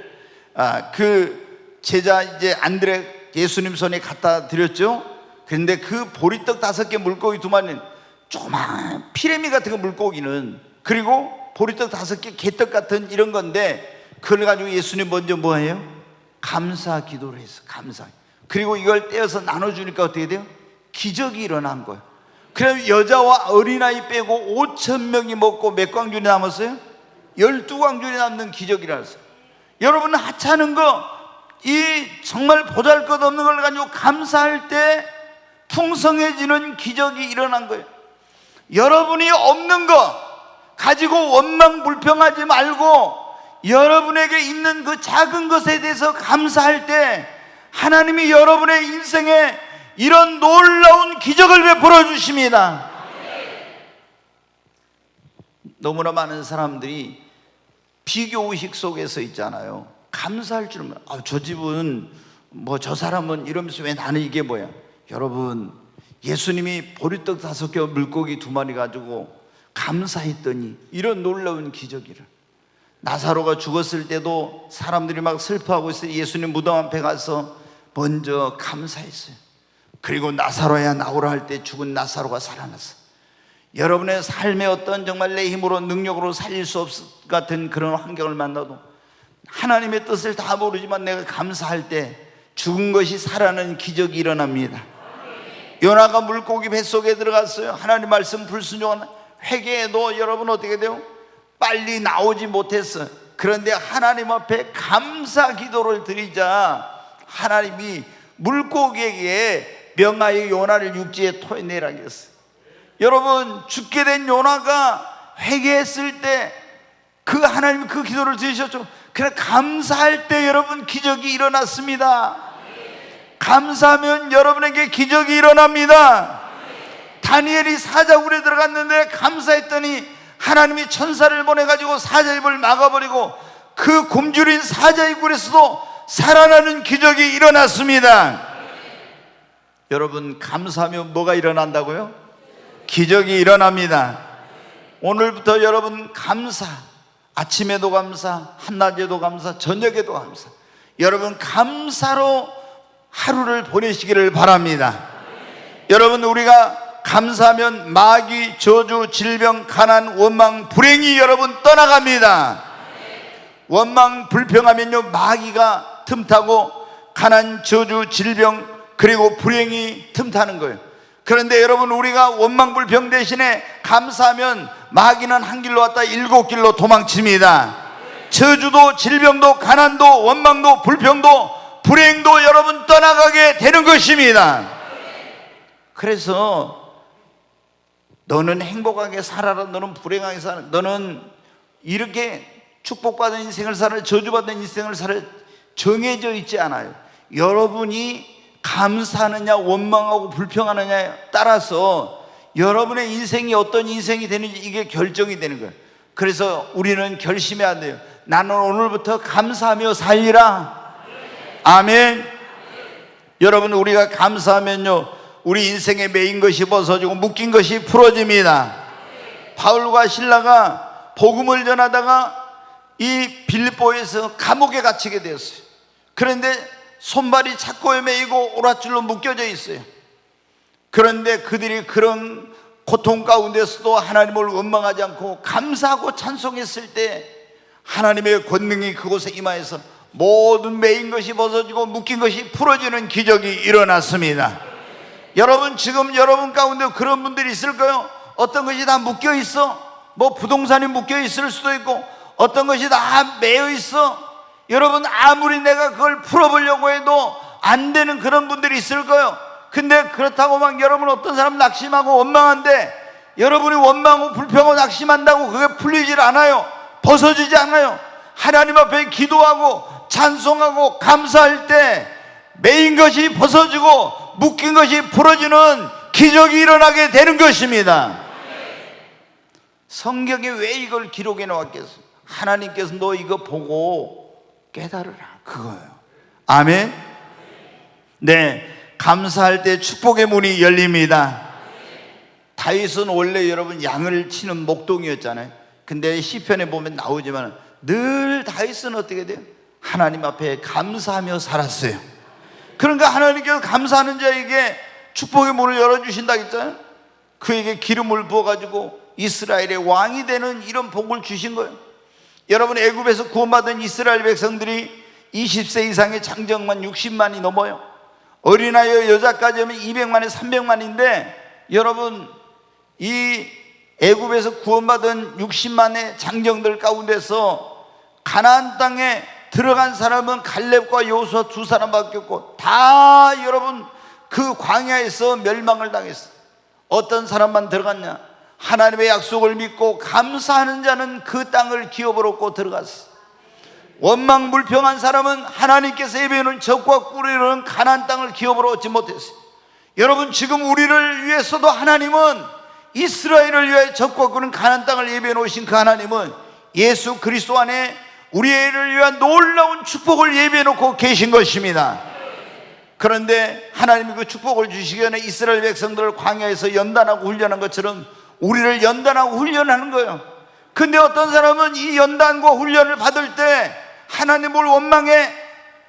그 제자 이제 안드레 예수님 손에 갖다 드렸죠. 그런데 그 보리떡 5개, 물고기 2마리는 조그만 피레미 같은 거 물고기는, 그리고 보리떡 5개 개떡 같은 이런 건데, 그걸 가지고 예수님 먼저 뭐예요? 감사 기도를 했어. 감사. 그리고 이걸 떼어서 나눠주니까 어떻게 돼요? 기적이 일어난 거예요. 그래서 여자와 어린아이 빼고 5,000명이 먹고 몇 광줄이 남았어요? 12광줄이 남는 기적이 일어났어요. 여러분, 하찮은 거, 이 정말 보잘것없는 걸 가지고 감사할 때 풍성해지는 기적이 일어난 거예요. 여러분이 없는 거 가지고 원망 불평하지 말고 여러분에게 있는 그 작은 것에 대해서 감사할 때 하나님이 여러분의 인생에 이런 놀라운 기적을 베풀어 주십니다. 너무나 많은 사람들이 비교의식 속에서 있잖아요. 감사할 줄 몰라. 저 집은 뭐 저 사람은 이러면서 왜 나는 이게 뭐야? 여러분, 예수님이 보리떡 5개 물고기 2마리 가지고 감사했더니 이런 놀라운 기적이를. 나사로가 죽었을 때도 사람들이 막 슬퍼하고 있어요. 예수님 무덤 앞에 가서 먼저 감사했어요. 그리고 나사로야 나오라 할 때 죽은 나사로가 살아났어. 여러분의 삶의 어떤 정말 내 힘으로 능력으로 살릴 수 없을 것 같은 그런 환경을 만나도 하나님의 뜻을 다 모르지만 내가 감사할 때 죽은 것이 살아나는 기적이 일어납니다. 요나가 물고기 뱃속에 들어갔어요. 하나님 말씀 불순종한 회개해도 여러분 어떻게 돼요? 빨리 나오지 못했어. 그런데 하나님 앞에 감사 기도를 드리자 하나님이 물고기에게 명하여 요나를 육지에 토해내라 했어요. 여러분, 죽게 된 요나가 회개했을 때 그 하나님이 그 기도를 들으셨죠. 그래, 감사할 때 여러분 기적이 일어났습니다. 감사하면 여러분에게 기적이 일어납니다. 다니엘이 사자굴에 들어갔는데 감사했더니 하나님이 천사를 보내가지고 사자 입을 막아버리고 그 굶주린 사자의 굴에서도 살아나는 기적이 일어났습니다. 여러분, 감사하면 뭐가 일어난다고요? 기적이 일어납니다. 오늘부터 여러분 감사, 아침에도 감사, 한낮에도 감사, 저녁에도 감사. 여러분 감사로 하루를 보내시기를 바랍니다. 여러분, 우리가 감사하면 마귀, 저주, 질병, 가난, 원망, 불행이 여러분 떠나갑니다. 원망, 불평하면요 마귀가 틈타고 가난, 저주, 질병, 그리고 불행이 틈타는 거예요. 그런데 여러분, 우리가 원망, 불평 대신에 감사하면 마귀는 한 길로 왔다 7길로 도망칩니다. 저주도, 질병도, 가난도, 원망도, 불평도, 불행도 여러분 떠나가게 되는 것입니다. 그래서 너는 행복하게 살아라, 너는 불행하게 살아, 너는 이렇게 축복받은 인생을 살아, 저주받은 인생을 살아 정해져 있지 않아요. 여러분이 감사하느냐 원망하고 불평하느냐에 따라서 여러분의 인생이 어떤 인생이 되는지 이게 결정이 되는 거예요. 그래서 우리는 결심해야 돼요. 나는 오늘부터 감사하며 살리라. 아멘. 여러분, 우리가 감사하면요, 우리 인생에 매인 것이 벗어지고 묶인 것이 풀어집니다. 바울과 실라가 복음을 전하다가 이 빌립보에서 감옥에 갇히게 되었어요. 그런데 손발이 착고에 매이고 오랏줄로 묶여져 있어요. 그런데 그들이 그런 고통 가운데서도 하나님을 원망하지 않고 감사하고 찬송했을 때 하나님의 권능이 그곳에 임하여서 모든 매인 것이 벗어지고 묶인 것이 풀어지는 기적이 일어났습니다. 여러분, 지금 여러분 가운데 그런 분들이 있을까요? 어떤 것이 다 묶여 있어. 뭐 부동산이 묶여 있을 수도 있고 어떤 것이 다 매여 있어. 여러분, 아무리 내가 그걸 풀어보려고 해도 안 되는 그런 분들이 있을 거예요. 근데 그렇다고 막 여러분 어떤 사람 낙심하고 원망한데, 여러분이 원망하고 불평하고 낙심한다고 그게 풀리질 않아요. 벗어지지 않아요. 하나님 앞에 기도하고 찬송하고 감사할 때 매인 것이 벗어지고 묶인 것이 풀어지는 기적이 일어나게 되는 것입니다. 성경에 왜 이걸 기록해 놓았겠어요? 하나님께서 너 이거 보고 깨달으라, 그거예요. 아멘. 네, 감사할 때 축복의 문이 열립니다. 다윗은 원래 여러분 양을 치는 목동이었잖아요. 근데 시편에 보면 나오지만 늘 다윗은 어떻게 돼요? 하나님 앞에 감사하며 살았어요. 그러니까 하나님께서 감사하는 자에게 축복의 문을 열어주신다 했잖아요. 그에게 기름을 부어가지고 이스라엘의 왕이 되는 이런 복을 주신 거예요. 여러분, 애굽에서 구원받은 이스라엘 백성들이 20세 이상의 장정만 60만이 넘어요. 어린아이 여자까지 하면 200만에 300만인데 여러분, 이 애굽에서 구원받은 60만의 장정들 가운데서 가나안 땅에 들어간 사람은 갈렙과 여호수아 두 사람밖에 없고 다 여러분 그 광야에서 멸망을 당했어요. 어떤 사람만 들어갔냐? 하나님의 약속을 믿고 감사하는 자는 그 땅을 기업으로 얻고 들어갔어요. 원망 불평한 사람은 하나님께서 예배하는 적과 꿀이라는 가나안 땅을 기업으로 얻지 못했어요. 여러분, 지금 우리를 위해서도 하나님은 이스라엘을 위해 적과 꿀은 가나안 땅을 예배해 놓으신 그 하나님은 예수 그리스도 안에 우리를 위한 놀라운 축복을 예배해 놓고 계신 것입니다. 그런데 하나님이 그 축복을 주시기 전에 이스라엘 백성들을 광야에서 연단하고 훈련한 것처럼 우리를 연단하고 훈련하는 거예요. 근데 어떤 사람은 이 연단과 훈련을 받을 때 하나님을 원망해,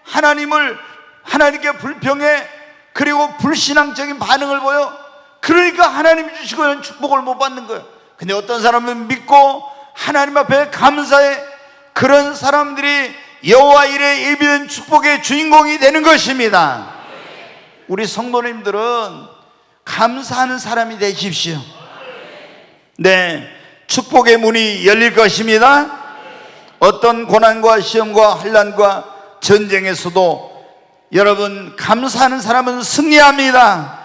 하나님께 불평해, 그리고 불신앙적인 반응을 보여. 그러니까 하나님이 주시고 있는 축복을 못 받는 거예요. 근데 어떤 사람은 믿고 하나님 앞에 감사해. 그런 사람들이 여호와 이레 예비된 축복의 주인공이 되는 것입니다. 우리 성도님들은 감사하는 사람이 되십시오. 네, 축복의 문이 열릴 것입니다. 어떤 고난과 시험과 환난과 전쟁에서도 여러분 감사하는 사람은 승리합니다.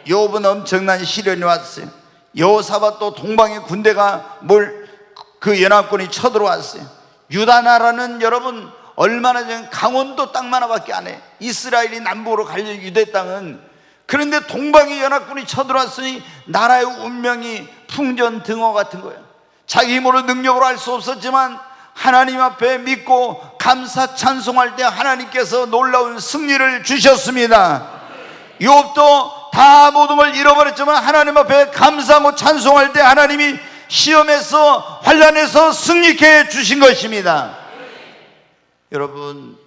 욥은 엄청난 시련이 왔어요. 여호사밧도 동방의 군대가 그 연합군이 쳐들어왔어요. 유다 나라는 여러분 얼마나 전 강원도 땅만 하나밖에 안 해. 이스라엘이 남북으로 갈려 유대 땅은. 그런데 동방의 연합군이 쳐들어왔으니 나라의 운명이 풍전등화 같은 거예요. 자기 힘으로 능력으로 할 수 없었지만 하나님 앞에 믿고 감사 찬송할 때 하나님께서 놀라운 승리를 주셨습니다. 욥도 다 모든 걸 잃어버렸지만 하나님 앞에 감사하고 찬송할 때 하나님이 시험에서 환난에서 승리케 해 주신 것입니다. 여러분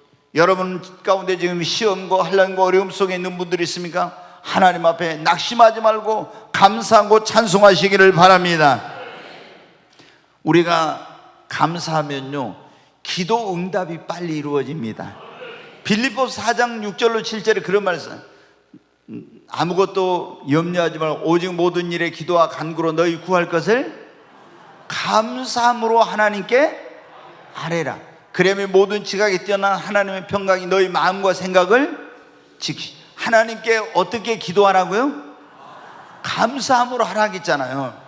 가운데 지금 시험과 환난과 어려움 속에 있는 분들이 있습니까? 하나님 앞에 낙심하지 말고 감사하고 찬송하시기를 바랍니다. 우리가 감사하면요 기도 응답이 빨리 이루어집니다. 빌립보서 4장 6절로 7절에 그런 말씀, 아무것도 염려하지 말고 오직 모든 일에 기도와 간구로 너희 구할 것을 감사함으로 하나님께 아뢰라. 그러면 모든 지각에 뛰어난 하나님의 평강이 너희 마음과 생각을 지키. 하나님께 어떻게 기도하라고요? 감사함으로 하라고 했잖아요.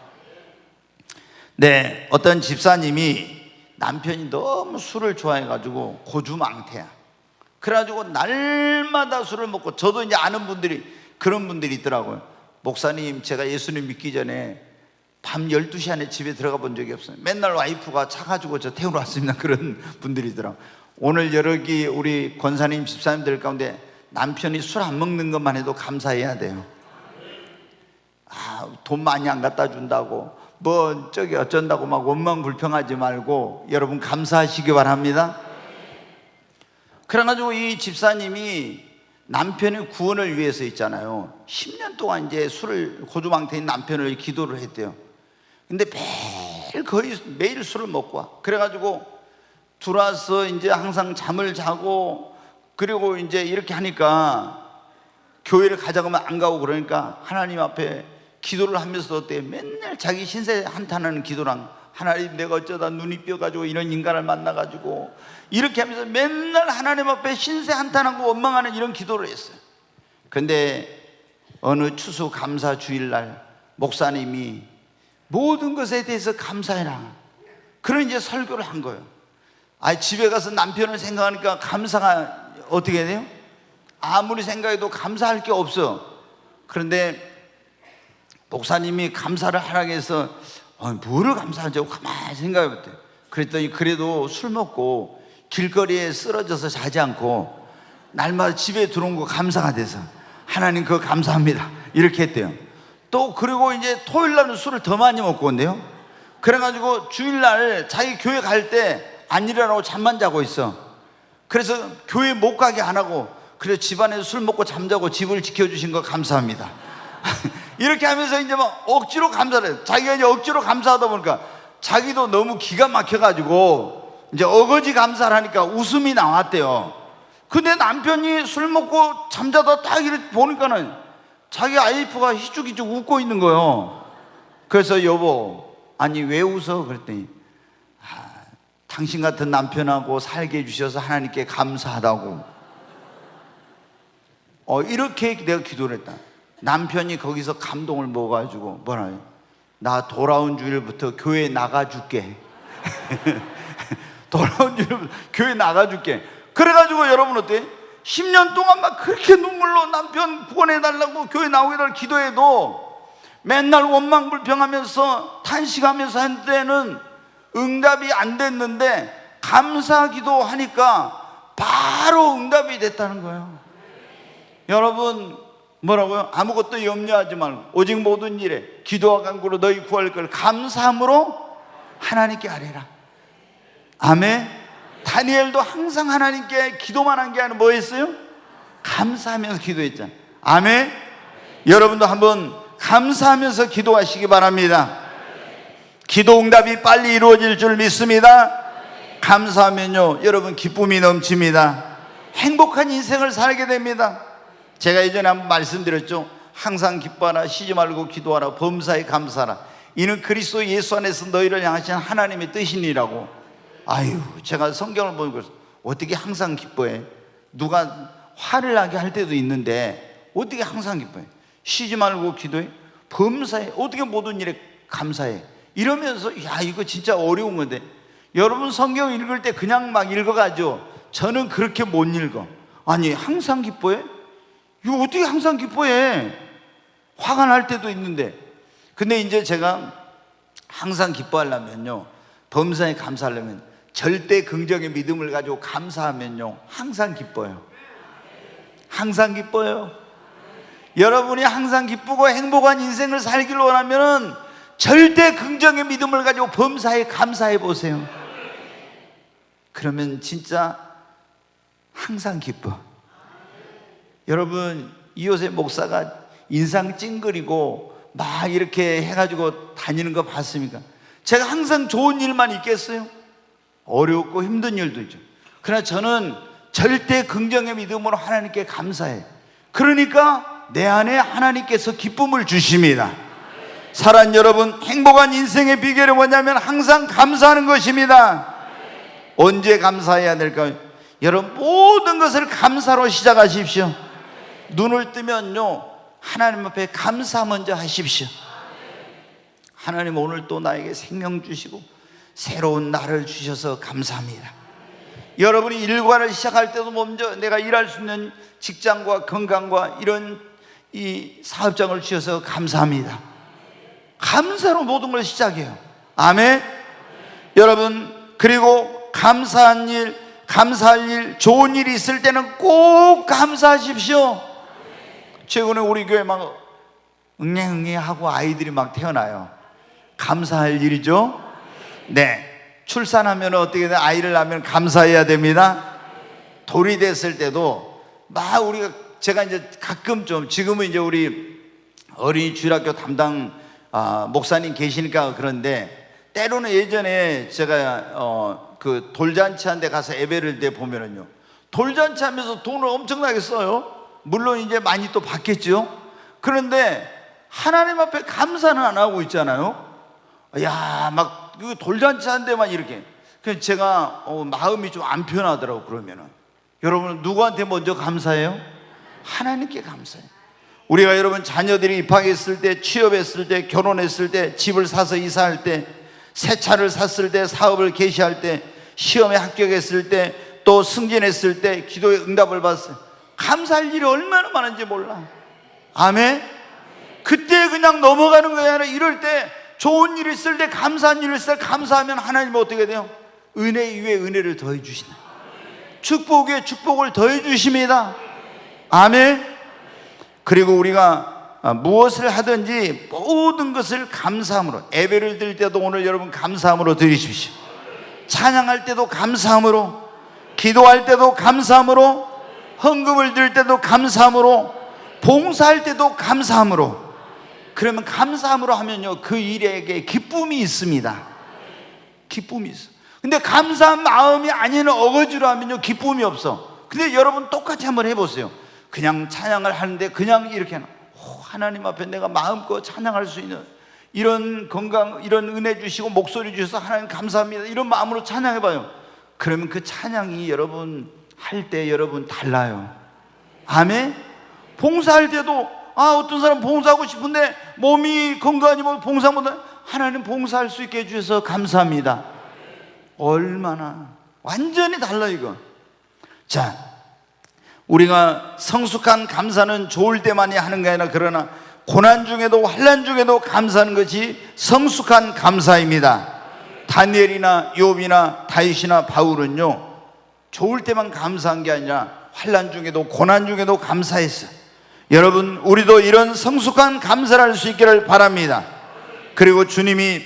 네, 어떤 집사님이 남편이 너무 술을 좋아해가지고 고주망태야. 그래가지고 날마다 술을 먹고, 저도 이제 아는 분들이, 그런 분들이 있더라고요. 목사님, 제가 예수님 믿기 전에 밤 12시 안에 집에 들어가 본 적이 없어요. 맨날 와이프가 차 가지고 저 태우러 왔습니다. 그런 분들이더라고요. 오늘 여기 우리 권사님 집사님들 가운데 남편이 술 안 먹는 것만 해도 감사해야 돼요. 돈 많이 안 갖다 준다고 뭐 저기 어쩐다고 막 원망 불평하지 말고 여러분 감사하시기 바랍니다. 그래가지고 이 집사님이 남편의 구원을 위해서 있잖아요, 10년 동안 이제 술을, 고주망태인 남편을 기도를 했대요. 근데 거의 매일 술을 먹고 와. 그래가지고 들어와서 이제 항상 잠을 자고, 그리고 이제 이렇게 하니까 교회를 가자고 하면 안 가고, 그러니까 하나님 앞에 기도를 하면서 어때? 맨날 자기 신세 한탄하는 기도랑, 하나님 내가 어쩌다 눈이 뼈가지고 이런 인간을 만나가지고, 이렇게 하면서 맨날 하나님 앞에 신세 한탄하고 원망하는 이런 기도를 했어요. 근데 어느 추수감사 주일날 목사님이 모든 것에 대해서 감사해라, 그런 이제 설교를 한 거예요. 집에 가서 남편을 생각하니까 감사가 어떻게 돼요? 아무리 생각해도 감사할 게 없어. 그런데 목사님이 감사를 하라고 해서 뭐를 감사하자고 가만히 생각해봤대요. 그랬더니 그래도 술 먹고 길거리에 쓰러져서 자지 않고 날마다 집에 들어온 거 감사가 돼서 하나님 그거 감사합니다, 이렇게 했대요. 또 그리고 이제 토요일날은 술을 더 많이 먹고 온대요. 그래가지고 주일날 자기 교회 갈 때 안 일어나고 잠만 자고 있어. 그래서 교회 못 가게 안 하고, 그래서 집안에서 술 먹고 잠자고 집을 지켜주신 거 감사합니다. 이렇게 하면서 이제 막 억지로 감사를 해요. 자기가 이제 억지로 감사하다 보니까 자기도 너무 기가 막혀가지고 이제 어거지 감사를 하니까 웃음이 나왔대요. 근데 남편이 술 먹고 잠자다 딱 이렇게 보니까는 자기 와이프가 희죽희죽 웃고 있는 거예요. 그래서 여보, 아니 왜 웃어? 그랬더니 당신 같은 남편하고 살게 해주셔서 하나님께 감사하다고. 이렇게 내가 기도를 했다. 남편이 거기서 감동을 먹어가지고 뭐라 해요? 나 돌아온 주일부터 교회 나가줄게. 돌아온 주일부터 교회 나가줄게. 그래가지고 여러분 어때? 10년 동안 막 그렇게 눈물로 남편 구원해달라고 교회 나오게 달 기도해도 맨날 원망불평하면서 탄식하면서 한 때는 응답이 안 됐는데, 감사기도 하니까 바로 응답이 됐다는 거예요. 여러분 뭐라고요? 아무것도 염려하지 말고 오직 모든 일에 기도와 간구로 너희 구할 걸 감사함으로 하나님께 아뢰라. 아멘. 다니엘도 항상 하나님께 기도만 한 게 아니라 뭐 했어요? 감사하면서 기도했잖아요. 아멘. 여러분도 한번 감사하면서 기도하시기 바랍니다. 기도 응답이 빨리 이루어질 줄 믿습니다. 감사하면요 여러분 기쁨이 넘칩니다. 행복한 인생을 살게 됩니다. 제가 예전에 한번 말씀드렸죠. 항상 기뻐하라, 쉬지 말고 기도하라, 범사에 감사하라. 이는 그리스도 예수 안에서 너희를 향하신 하나님의 뜻이니라고. 제가 성경을 보고 어떻게 항상 기뻐해? 누가 화를 나게 할 때도 있는데 어떻게 항상 기뻐해? 쉬지 말고 기도해? 범사에 어떻게 모든 일에 감사해? 이러면서 이거 진짜 어려운 건데, 여러분 성경 읽을 때 그냥 막 읽어가죠. 저는 그렇게 못 읽어. 아니 항상 기뻐해? 이거 어떻게 항상 기뻐해? 화가 날 때도 있는데. 근데 이제 제가 항상 기뻐하려면요, 범사에 감사하려면 절대 긍정의 믿음을 가지고 감사하면요 항상 기뻐요. 항상 기뻐요. 여러분이 항상 기쁘고 행복한 인생을 살기를 원하면은 절대 긍정의 믿음을 가지고 범사에 감사해 보세요. 그러면 진짜 항상 기뻐. 여러분 이호세 목사가 인상 찡그리고 막 이렇게 해가지고 다니는 거 봤습니까? 제가 항상 좋은 일만 있겠어요? 어렵고 힘든 일도 있죠. 그러나 저는 절대 긍정의 믿음으로 하나님께 감사해. 그러니까 내 안에 하나님께서 기쁨을 주십니다. 사랑하는 여러분, 행복한 인생의 비결은 뭐냐면 항상 감사하는 것입니다. 언제 감사해야 될까요? 여러분, 모든 것을 감사로 시작하십시오. 눈을 뜨면요, 하나님 앞에 감사 먼저 하십시오. 하나님, 오늘 또 나에게 생명 주시고 새로운 날을 주셔서 감사합니다. 여러분이 일과를 시작할 때도 먼저 내가 일할 수 있는 직장과 건강과 이런 이 사업장을 주셔서 감사합니다. 감사로 모든 걸 시작해요. 아멘. 여러분, 그리고 감사할 일, 좋은 일이 있을 때는 꼭 감사하십시오. 최근에 우리 교회 막 응애응애하고 아이들이 막 태어나요. 감사할 일이죠. 네, 출산하면 어떻게 돼? 아이를 낳으면 감사해야 됩니다. 돌이 됐을 때도 막 제가 이제 가끔 좀, 지금은 이제 우리 어린이 주일학교 담당 목사님 계시니까 그런데, 때로는 예전에 제가 그 돌잔치 한 데 가서 예배를 때 보면은요, 돌잔치 하면서 돈을 엄청나게 써요. 물론 이제 많이 또 받겠죠. 그런데 하나님 앞에 감사는 안 하고 있잖아요. 야, 막 그 돌잔치 한 데만 이렇게. 그래서 제가 마음이 좀 안 편하더라고. 그러면은 여러분, 누구한테 먼저 감사해요? 하나님께 감사해요. 우리가 여러분, 자녀들이 입학했을 때, 취업했을 때, 결혼했을 때, 집을 사서 이사할 때, 새 차를 샀을 때, 사업을 개시할 때, 시험에 합격했을 때, 또 승진했을 때, 기도의 응답을 받았어요. 감사할 일이 얼마나 많은지 몰라. 아멘. 그때 그냥 넘어가는 거야. 이럴 때, 좋은 일 있을 때, 감사한 일 있을 때 감사하면 하나님은 어떻게 돼요? 은혜 위에 은혜를 더해 주신다. 축복 위에 축복을 더해 주십니다. 아멘. 그리고 우리가 무엇을 하든지 모든 것을 감사함으로, 예배를 드릴 때도 오늘 여러분 감사함으로 드리십시오. 찬양할 때도 감사함으로, 기도할 때도 감사함으로, 헌금을 드릴 때도 감사함으로, 봉사할 때도 감사함으로. 그러면 감사함으로 하면요, 그 일에게 기쁨이 있습니다. 기쁨이 있어. 근데 감사한 마음이 아닌 어거지로 하면요, 기쁨이 없어. 근데 여러분 똑같이 한번 해보세요. 그냥 찬양을 하는데 그냥 이렇게 하나님 앞에 내가 마음껏 찬양할 수 있는 이런 건강, 이런 은혜 주시고 목소리 주셔서 하나님 감사합니다, 이런 마음으로 찬양해봐요. 그러면 그 찬양이 여러분 할 때 여러분 달라요. 아멘. 봉사할 때도 어떤 사람 봉사하고 싶은데 몸이 건강하지 뭐 봉사 못해. 하나님 봉사할 수 있게 해주셔서 감사합니다. 얼마나 완전히 달라 이거. 자, 우리가 성숙한 감사는 좋을 때만이 하는 게 아니라, 그러나 고난 중에도 환난 중에도 감사하는 것이 성숙한 감사입니다. 다니엘이나 욥이나 다윗이나 바울은요, 좋을 때만 감사한 게 아니라 환난 중에도 고난 중에도 감사했어요. 여러분, 우리도 이런 성숙한 감사를 할 수 있기를 바랍니다. 그리고 주님이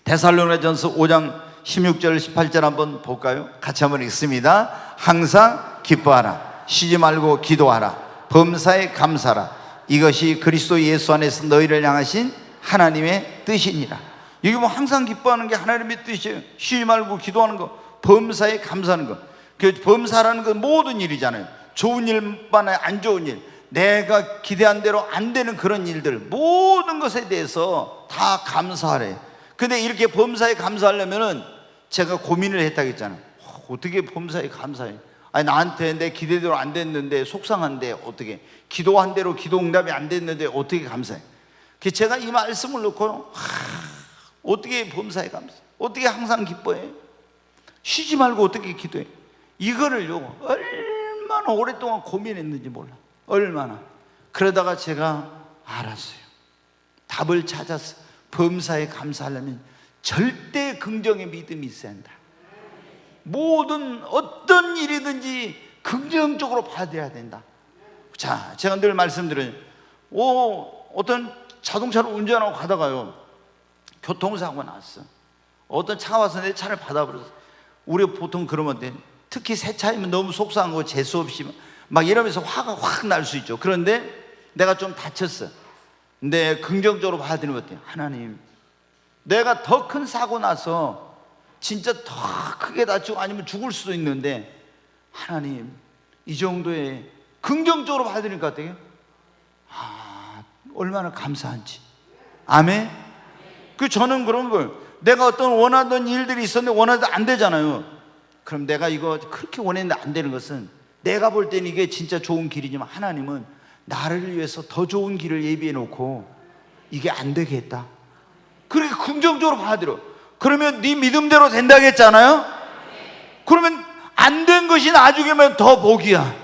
데살로니가전서 5장 16절 18절 한번 볼까요? 같이 한번 읽습니다. 항상 기뻐하라, 쉬지 말고 기도하라, 범사에 감사하라, 이것이 그리스도 예수 안에서 너희를 향하신 하나님의 뜻이니라. 이게 뭐 항상 기뻐하는 게 하나님의 뜻이에요. 쉬지 말고 기도하는 거, 범사에 감사하는 거. 그 범사라는 건 모든 일이잖아요. 좋은 일만 안 좋은 일, 내가 기대한 대로 안 되는 그런 일들, 모든 것에 대해서 다 감사하래. 근데 이렇게 범사에 감사하려면은 제가 고민을 했다고 했잖아요. 어떻게 범사에 감사해? 아니, 나한테 내 기대대로 안 됐는데 속상한데 어떻게, 기도한 대로 기도 응답이 안 됐는데 어떻게 감사해? 제가 이 말씀을 놓고 어떻게 범사에 감사해? 어떻게 항상 기뻐해? 쉬지 말고 어떻게 기도해? 이거를요 얼마나 오랫동안 고민했는지 몰라. 얼마나. 그러다가 제가 알았어요. 답을 찾았어. 범사에 감사하려면 절대 긍정의 믿음이 있어야 한다. 모든 어떤 일이든지 긍정적으로 받아야 된다. 자, 제가 늘 말씀드려요. 어떤 자동차를 운전하고 가다가요, 교통사고가 났어. 어떤 차가 와서 내 차를 받아버렸어. 우리가 보통 그러면 돼. 특히 새 차이면 너무 속상한 거 재수없이 막 이러면서 화가 확 날 수 있죠. 그런데 내가 좀 다쳤어. 근데 긍정적으로 받아들이면 어때요? 하나님, 내가 더 큰 사고 나서 진짜 더 크게 다치고 아니면 죽을 수도 있는데, 하나님, 이 정도의 긍정적으로 받아들이니까 어때요? 얼마나 감사한지. 아멘. 저는 그런 걸 내가 어떤 원하던 일들이 있었는데 원하도 안 되잖아요. 그럼 내가 이거 그렇게 원했는데 안 되는 것은 내가 볼 때는 이게 진짜 좋은 길이지만 하나님은 나를 위해서 더 좋은 길을 예비해 놓고 이게 안 되게 했다. 그렇게 긍정적으로 받아들여. 그러면 네 믿음대로 된다고 했잖아요. 그러면 안 된 것이 나중에면 더 복이야.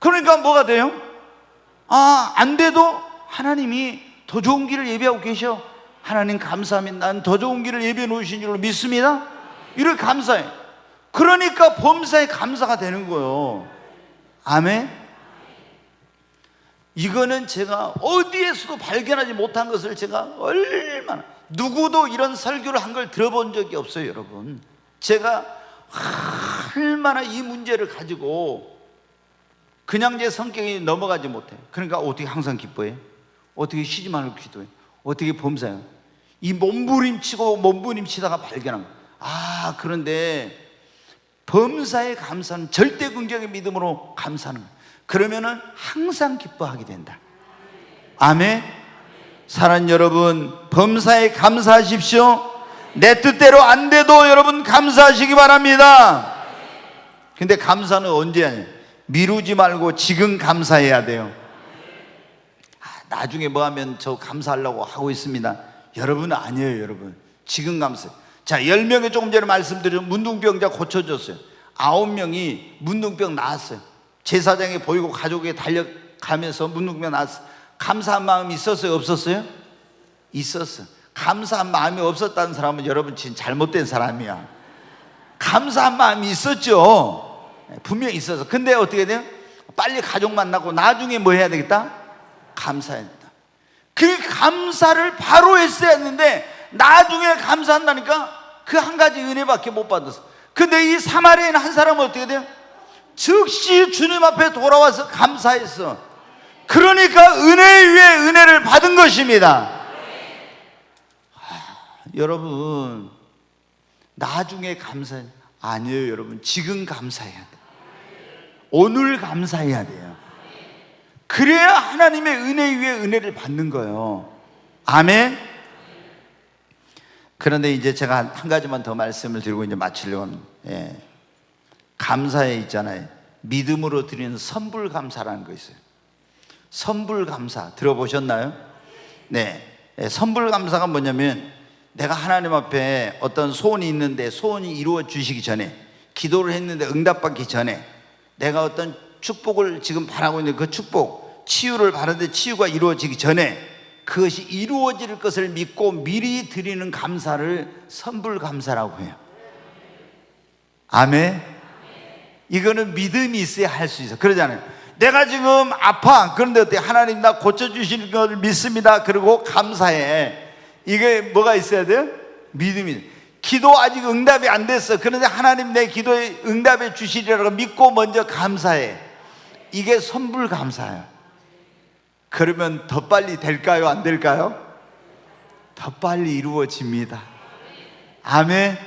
그러니까 뭐가 돼요? 안 돼도 하나님이 더 좋은 길을 예비하고 계셔. 하나님 감사합니다. 난 더 좋은 길을 예비해 놓으신 줄로 믿습니다. 이렇게 감사해. 그러니까 범사에 감사가 되는 거예요. 아멘. 이거는 제가 어디에서도 발견하지 못한 것을 제가 얼마나, 누구도 이런 설교를 한 걸 들어본 적이 없어요, 여러분. 제가 얼마나 이 문제를 가지고 그냥 제 성격이 넘어가지 못해. 그러니까 어떻게 항상 기뻐해? 어떻게 쉬지 말고 기도해? 어떻게 범사해? 이 몸부림치고 몸부림치다가 발견한 거야. 그런데 범사에 감사는 절대 긍정의 믿음으로 감사하는 거야. 그러면은 항상 기뻐하게 된다. 아멘. 사랑하는 여러분, 범사에 감사하십시오. 내 뜻대로 안 돼도 여러분 감사하시기 바랍니다. 근데 감사는 언제 하냐? 미루지 말고 지금 감사해야 돼요. 나중에 뭐 하면 저 감사하려고 하고 있습니다. 여러분은 아니에요. 여러분 지금 감사해요. 자, 10명이 조금 전에 말씀드린 문둥병자 고쳐줬어요. 9명이 문둥병 나았어요. 제사장이 보이고 가족에 달려가면서 문둥병 나았어요. 감사한 마음이 있었어요? 없었어요? 있었어요. 감사한 마음이 없었다는 사람은 여러분 지금 잘못된 사람이야. 감사한 마음이 있었죠. 분명히 있어서. 근데 어떻게 돼요? 빨리 가족 만나고 나중에 뭐 해야 되겠다? 감사해야 된다. 그 감사를 바로 했어야 했는데 나중에 감사한다니까 그 한 가지 은혜밖에 못 받았어. 근데 이 사마리아인 한 사람은 어떻게 돼요? 즉시 주님 앞에 돌아와서 감사했어. 그러니까 은혜 위에 은혜를 받은 것입니다. 여러분 나중에 감사 아니에요. 여러분 지금 감사해야 돼요. 오늘 감사해야 돼요. 그래야 하나님의 은혜 위에 은혜를 받는 거예요. 아멘. 그런데 이제 제가 한 가지만 더 말씀을 드리고 이제 마치려고 합니다. 감사에 있잖아요. 믿음으로 드리는 선불 감사라는 거 있어요. 선불 감사 들어보셨나요? 네. 선불 감사가 뭐냐면 내가 하나님 앞에 어떤 소원이 있는데 소원이 이루어 주시기 전에, 기도를 했는데 응답받기 전에 내가 어떤 축복을 지금 바라고 있는데 그 축복, 치유를 바라는데 치유가 이루어지기 전에 그것이 이루어질 것을 믿고 미리 드리는 감사를 선불 감사라고 해요. 아멘. 이거는 믿음이 있어야 할 수 있어. 그러잖아요. 내가 지금 아파. 그런데 어때? 하나님 나 고쳐주시는 것을 믿습니다. 그리고 감사해. 이게 뭐가 있어야 돼요? 믿음이. 기도 아직 응답이 안 됐어. 그런데 하나님 내 기도에 응답해 주시리라고 믿고 먼저 감사해. 이게 선불 감사예요. 그러면 더 빨리 될까요? 안 될까요? 더 빨리 이루어집니다. 아멘.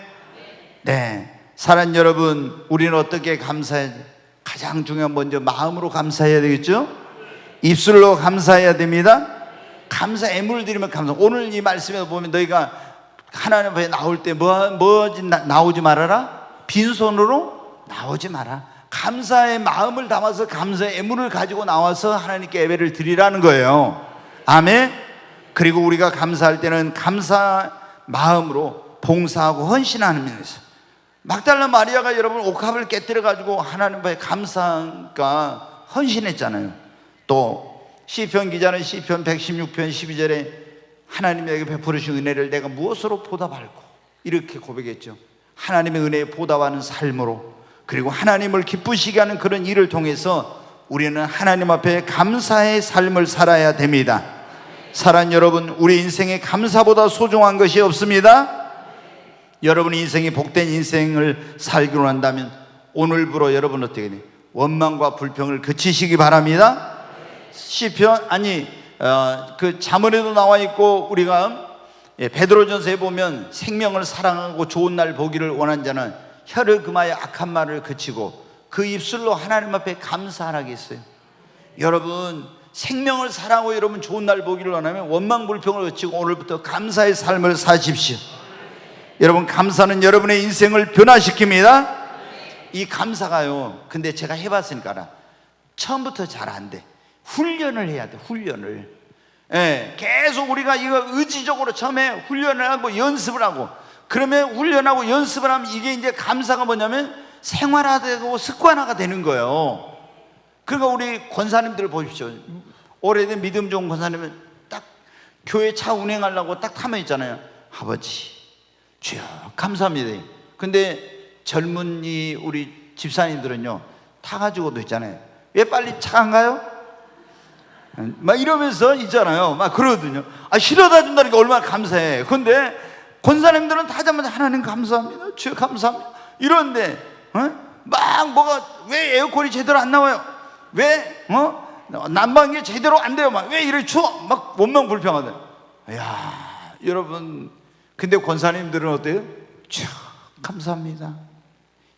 네. 사랑하는 여러분, 우리는 어떻게 감사해야 돼요? 가장 중요한 먼저 마음으로 감사해야 되겠죠? 입술로 감사해야 됩니다. 감사 예물을 드리면 감사. 오늘 이 말씀에 보면 너희가 하나님 앞에 나올 때 나오지 말아라. 빈손으로 나오지 마라. 감사의 마음을 담아서 감사의 예물을 가지고 나와서 하나님께 예배를 드리라는 거예요. 아멘. 그리고 우리가 감사할 때는 감사 마음으로 봉사하고 헌신하는 면에서, 막달라 마리아가 여러분 옥합을 깨뜨려 가지고 하나님 앞에 감사가 헌신했잖아요. 또 시편 기자는 시편 116편 12절에 하나님에게 베푸르신 은혜를 내가 무엇으로 보답할꼬, 이렇게 고백했죠. 하나님의 은혜에 보답하는 삶으로, 그리고 하나님을 기쁘시게 하는 그런 일을 통해서 우리는 하나님 앞에 감사의 삶을 살아야 됩니다. 사랑하는 여러분, 우리 인생에 감사보다 소중한 것이 없습니다. 여러분 인생이 복된 인생을 살기로 한다면 오늘부로 여러분 어떻게 돼요? 원망과 불평을 그치시기 바랍니다. 시편 그 잠언에도 나와 있고, 우리가 베드로전서에 보면 생명을 사랑하고 좋은 날 보기를 원한 자는 혀를 금하여 악한 말을 그치고 그 입술로 하나님 앞에 감사하라 했어요. 여러분 생명을 사랑하고 여러분 좋은 날 보기를 원하면 원망 불평을 거치고 오늘부터 감사의 삶을 사십시오. 여러분, 감사는 여러분의 인생을 변화시킵니다. 이 감사가요, 근데 제가 해봤으니까 알아. 처음부터 잘 안 돼. 훈련을 해야 돼. 훈련을. 예, 계속 우리가 이거 의지적으로 처음에 훈련을 하고 연습을 하고, 그러면 훈련하고 연습을 하면 이게 이제 감사가 뭐냐면 생활화되고 습관화가 되는 거예요. 그러니까 우리 권사님들 보십시오. 오래된 믿음 좋은 권사님은 딱 교회 차 운행하려고 딱 타면 있잖아요. 아버지 주여 감사합니다. 근데 젊은 이 우리 집사님들은요, 타가지고도 있잖아요. 왜 빨리 차 안 가요? 막 이러면서 있잖아요. 막 그러거든요. 실어다 준다니까 얼마나 감사해. 근데 권사님들은 타자마자 하나님 감사합니다, 주여 감사합니다 이러는데, 막 뭐가 왜 에어컨이 제대로 안 나와요? 왜 난방이 제대로 안 돼요? 막 왜 이렇게 추워? 막 원망 불평하대. 야, 여러분, 근데 권사님들은 어때요? 주여 감사합니다.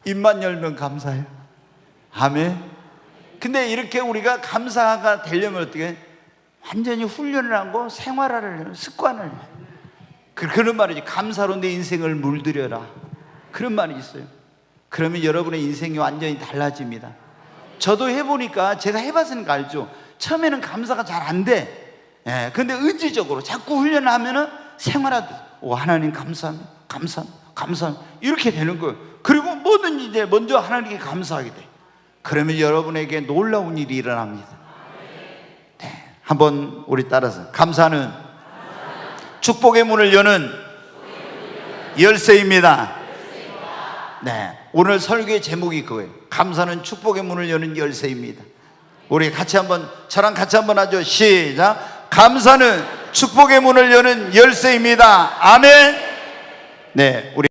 입만 열면 감사해요. 아멘. 근데 이렇게 우리가 감사가 되려면 어떻게? 완전히 훈련을 하고 생활화를, 습관을. 그런 말이지. 감사로 내 인생을 물들여라, 그런 말이 있어요. 그러면 여러분의 인생이 완전히 달라집니다. 저도 해보니까, 제가 해봤으니까 알죠. 처음에는 감사가 잘 안 돼. 예, 근데 의지적으로 자꾸 훈련을 하면은 생활화돼. 오, 하나님 감사합니다, 감사합니다, 감사합니다 이렇게 되는 거예요. 그리고 뭐든지 이제 먼저 하나님께 감사하게 돼. 그러면 여러분에게 놀라운 일이 일어납니다. 네, 한번 우리 따라서. 감사는 축복의 문을 여는 열쇠입니다. 네, 오늘 설교의 제목이 그거예요. 감사는 축복의 문을 여는 열쇠입니다. 우리 같이 한번, 저랑 같이 한번 하죠. 시작. 감사는 축복의 문을 여는 열쇠입니다. 아멘. 네, 우리